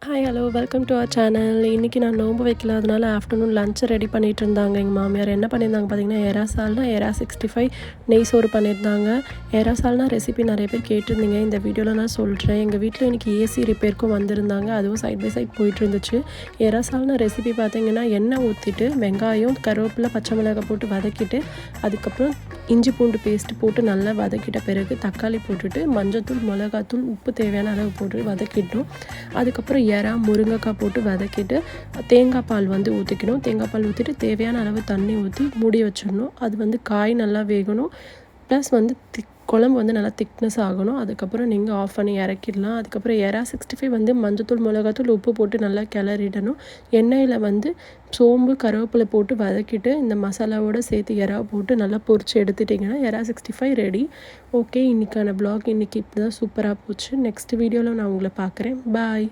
Hi hello welcome to our channel. இன்றைக்கி நான் நோன்பு வைக்கல, அதனால ஆஃப்டர்நூன் லஞ்ச் ரெடி பண்ணிகிட்டு இருந்தாங்க. எங்கள் மாமியார் என்ன பண்ணியிருந்தாங்க பார்த்தீங்கன்னா, எறா சால்னா எறா 65 நெய் சோறு பண்ணியிருந்தாங்க. எறா சால்னா ரெசிபி நிறைய பேர் கேட்டிருந்தீங்க. இந்த வீடியோவில் நான் சொல்கிறேன். எங்கள் வீட்டில் இன்றைக்கி ஏசி ரிப்பேருக்கும் வந்திருந்தாங்க. அதுவும் சைட் பை சைட் போயிட்டு இருந்துச்சு. எறா சால்னா ரெசிபி பார்த்தீங்கன்னா, எண்ணெய் ஊற்றிட்டு வெங்காயம் கருவேப்பிலை பச்சை மிளகாய் போட்டு வதக்கிட்டு, அதுக்கப்புறம் இஞ்சி பூண்டு பேஸ்ட்டு போட்டு நல்லா வதக்கிட்ட பிறகு தக்காளி போட்டுட்டு மஞ்சத்தூள் மிளகாத்தூள் உப்பு தேவையான அளவு போட்டு வதக்கிட்டோம். அதுக்கப்புறம் முருங்கைக்காய் போட்டு வதக்கிட்டு தேங்காய் பால் ஊற்றிக்கணும். தேங்காய் பால் ஊற்றிட்டு தேவையான அளவு தண்ணி ஊற்றி மூடி வச்சிடணும். அது காய் நல்லா வேகணும். ப்ளஸ் குழம்பு நல்லா திக்னஸ் ஆகணும். அதுக்கப்புறம் நீங்கள் ஆஃப் பண்ணி இறக்கிடலாம். அதுக்கப்புறம் எறா 65 மஞ்சத்தூள் மிளகாத்தூள் உப்பு போட்டு நல்லா கிளறிடணும். எண்ணெயில் சோம்பு கருவேப்பிலை போட்டு வதக்கிட்டு இந்த மசாலாவோடு சேர்த்து எறா போட்டு நல்லா பொரித்து எடுத்துட்டிங்கன்னா எறா 65 ரெடி. ஓகே, இன்றைக்கான ப்ளாக் இன்றைக்கி இப்படி தான் சூப்பராக போச்சு. நெக்ஸ்ட் வீடியோவில் நான் உங்களை பார்க்குறேன். பாய்.